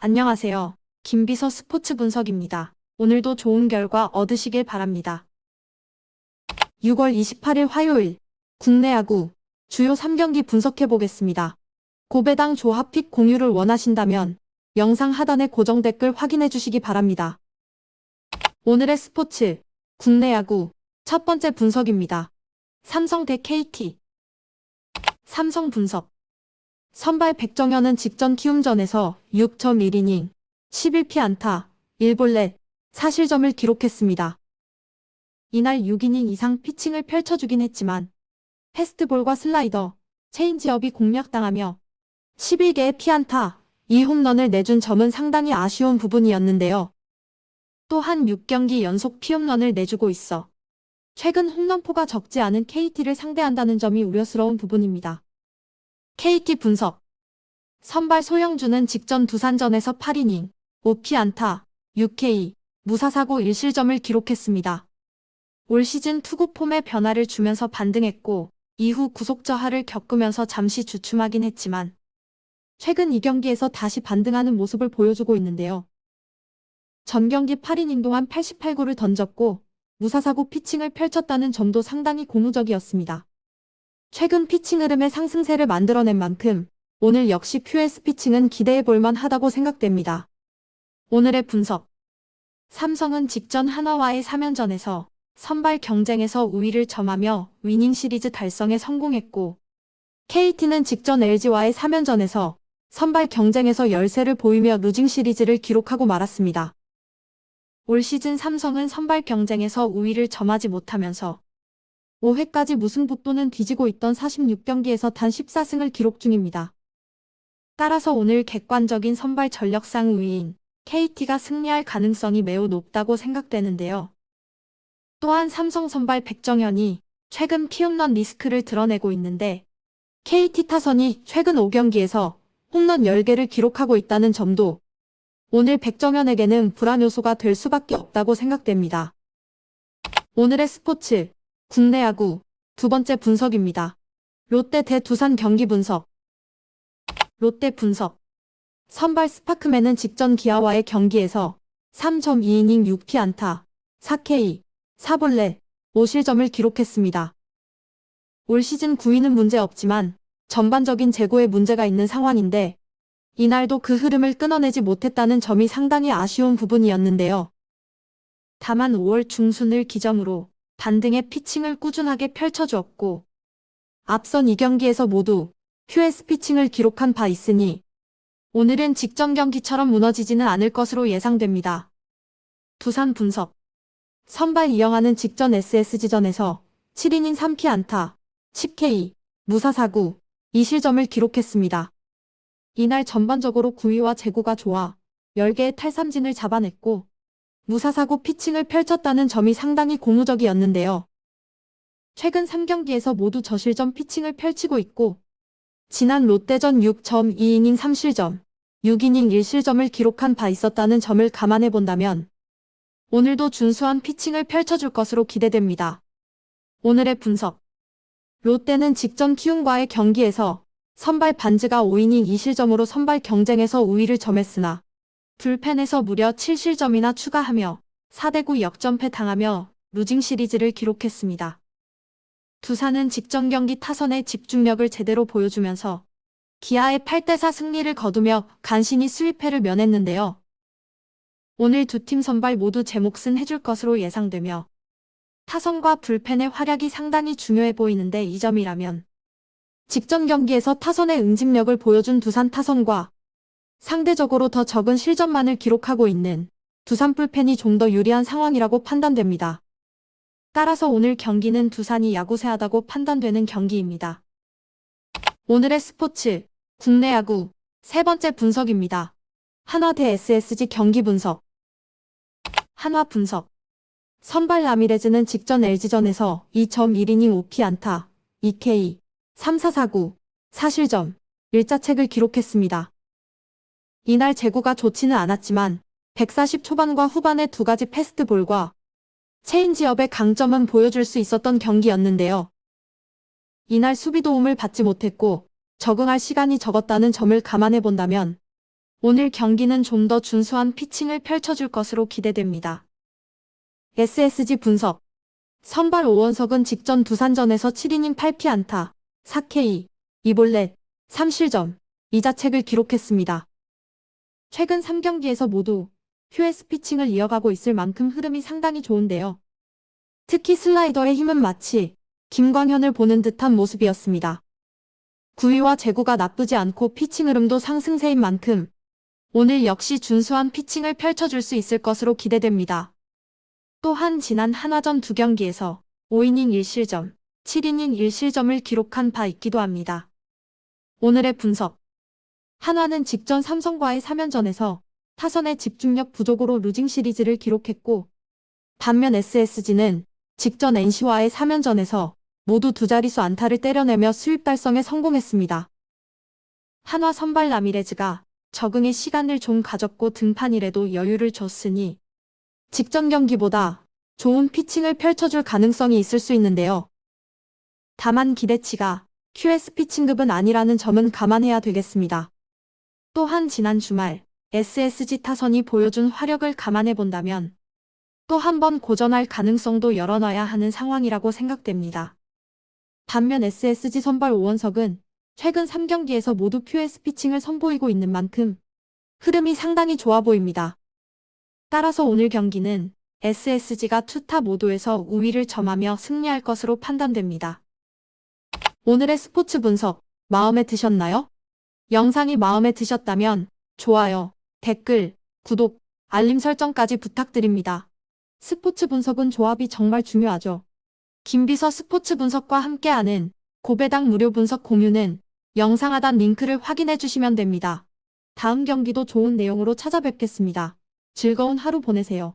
안녕하세요. 김비서 스포츠 분석입니다. 오늘도 좋은 결과 얻으시길 바랍니다. 6월 28일 화요일 국내 야구 주요 3경기 분석해 보겠습니다. 고배당 조합픽 공유를 원하신다면 영상 하단에 고정 댓글 확인해 주시기 바랍니다. 오늘의 스포츠 국내 야구 첫 번째 분석입니다. 삼성 대 KT. 삼성 분석. 선발 백정현은 직전 키움전에서 6.1이닝, 11피안타, 1볼넷, 4실점을 기록했습니다. 이날 6이닝 이상 피칭을 펼쳐주긴 했지만 패스트볼과 슬라이더, 체인지업이 공략당하며 11개의 피안타, 2홈런을 내준 점은 상당히 아쉬운 부분이었는데요. 또한 6경기 연속 피홈런을 내주고 있어 최근 홈런포가 적지 않은 KT를 상대한다는 점이 우려스러운 부분입니다. KT 분석. 선발 소영주는 직전 두산전에서 8이닝, 5피안타, 6K, 무사사고 1실점을 기록했습니다. 올 시즌 투구 폼에 변화를 주면서 반등했고 이후 구속 저하를 겪으면서 잠시 주춤하긴 했지만 최근 2경기에서 다시 반등하는 모습을 보여주고 있는데요. 전 경기 8이닝 동안 88구를 던졌고 무사사고 피칭을 펼쳤다는 점도 상당히 고무적이었습니다. 최근 피칭 흐름의 상승세를 만들어낸 만큼 오늘 역시 QS 피칭은 기대해볼만 하다고 생각됩니다. 오늘의 분석. 삼성은 직전 한화와의 3연전에서 선발 경쟁에서 우위를 점하며 위닝 시리즈 달성에 성공했고 KT는 직전 LG와의 3연전에서 선발 경쟁에서 열세를 보이며 루징 시리즈를 기록하고 말았습니다. 올 시즌 삼성은 선발 경쟁에서 우위를 점하지 못하면서 5회까지 무승부 또는 뒤지고 있던 46경기에서 단 14승을 기록 중입니다. 따라서 오늘 객관적인 선발 전력상 우위인 KT가 승리할 가능성이 매우 높다고 생각되는데요. 또한 삼성 선발 백정현이 최근 피홈런 리스크를 드러내고 있는데 KT 타선이 최근 5경기에서 홈런 10개를 기록하고 있다는 점도 오늘 백정현에게는 불안 요소가 될 수밖에 없다고 생각됩니다. 오늘의 스포츠 국내 야구 두 번째 분석입니다. 롯데 대 두산 경기 분석. 롯데 분석. 선발 스파크맨은 직전 기아와의 경기에서 3.2이닝 6피안타, 4K, 4볼넷, 5실점을 기록했습니다. 올 시즌 9위는 문제없지만 전반적인 재고에 문제가 있는 상황인데 이날도 그 흐름을 끊어내지 못했다는 점이 상당히 아쉬운 부분이었는데요. 다만 5월 중순을 기점으로 반등의 피칭을 꾸준하게 펼쳐주었고 앞선 2경기에서 모두 QS 피칭을 기록한 바 있으니 오늘은 직전 경기처럼 무너지지는 않을 것으로 예상됩니다. 두산 분석. 선발 이영하는 직전 SSG전에서 7이닝 3피안타, 10K, 무사사구, 2실점을 기록했습니다. 이날 전반적으로 구위와 제구가 좋아 10개의 탈삼진을 잡아냈고 무사사고 피칭을 펼쳤다는 점이 상당히 고무적이었는데요. 최근 3경기에서 모두 저실점 피칭을 펼치고 있고 지난 롯데전 6.2이닝 3실점, 6이닝 1실점을 기록한 바 있었다는 점을 감안해 본다면 오늘도 준수한 피칭을 펼쳐줄 것으로 기대됩니다. 오늘의 분석. 롯데는 직전 키움과의 경기에서 선발 반즈가 5이닝 2실점으로 선발 경쟁에서 우위를 점했으나 불펜에서 무려 7실점이나 추가하며 4대9 역전패 당하며 루징 시리즈를 기록했습니다. 두산은 직전 경기 타선의 집중력을 제대로 보여주면서 기아의 8대4 승리를 거두며 간신히 수입패를 면했는데요. 오늘 두 팀 선발 모두 제 몫은 해줄 것으로 예상되며 타선과 불펜의 활약이 상당히 중요해 보이는데 이 점이라면 직전 경기에서 타선의 응집력을 보여준 두산 타선과 상대적으로 더 적은 실점만을 기록하고 있는 두산 불펜이 좀 더 유리한 상황이라고 판단됩니다. 따라서 오늘 경기는 두산이 야구세하다고 판단되는 경기입니다. 오늘의 스포츠 국내 야구 세 번째 분석입니다. 한화 대 SSG 경기 분석. 한화 분석. 선발 라미레즈는 직전 LG전에서 2.1이닝 5피안타, 2K, 3-4-4구, 4실점, 1자책을 기록했습니다. 이날 제구가 좋지는 않았지만 140 초반과 후반의 두 가지 패스트볼과 체인지업의 강점은 보여줄 수 있었던 경기였는데요. 이날 수비 도움을 받지 못했고 적응할 시간이 적었다는 점을 감안해 본다면 오늘 경기는 좀 더 준수한 피칭을 펼쳐줄 것으로 기대됩니다. SSG 분석. 선발 오원석은 직전 두산전에서 7이닝 8피안타, 4K, 2볼넷, 3실점, 2자책을 기록했습니다. 최근 3경기에서 모두 QS 피칭을 이어가고 있을 만큼 흐름이 상당히 좋은데요. 특히 슬라이더의 힘은 마치 김광현을 보는 듯한 모습이었습니다. 구위와 제구가 나쁘지 않고 피칭 흐름도 상승세인 만큼 오늘 역시 준수한 피칭을 펼쳐줄 수 있을 것으로 기대됩니다. 또한 지난 한화전 2경기에서 5이닝 1실점, 7이닝 1실점을 기록한 바 있기도 합니다. 오늘의 분석. 한화는 직전 삼성과의 3연전에서 타선의 집중력 부족으로 루징 시리즈를 기록했고, 반면 SSG는 직전 NC와의 3연전에서 모두 두 자릿수 안타를 때려내며 수입 달성에 성공했습니다. 한화 선발 라미레즈가 적응의 시간을 좀 가졌고 등판일에도 여유를 줬으니 직전 경기보다 좋은 피칭을 펼쳐줄 가능성이 있을 수 있는데요. 다만 기대치가 QS 피칭급은 아니라는 점은 감안해야 되겠습니다. 또한 지난 주말 SSG 타선이 보여준 화력을 감안해 본다면 또 한 번 고전할 가능성도 열어놔야 하는 상황이라고 생각됩니다. 반면 SSG 선발 오원석은 최근 3경기에서 모두 QS 피칭을 선보이고 있는 만큼 흐름이 상당히 좋아 보입니다. 따라서 오늘 경기는 SSG가 투타 모두에서 우위를 점하며 승리할 것으로 판단됩니다. 오늘의 스포츠 분석 마음에 드셨나요? 영상이 마음에 드셨다면 좋아요, 댓글, 구독, 알림 설정까지 부탁드립니다. 스포츠 분석은 조합이 정말 중요하죠. 김비서 스포츠 분석과 함께하는 고배당 무료 분석 공유는 영상 하단 링크를 확인해 주시면 됩니다. 다음 경기도 좋은 내용으로 찾아뵙겠습니다. 즐거운 하루 보내세요.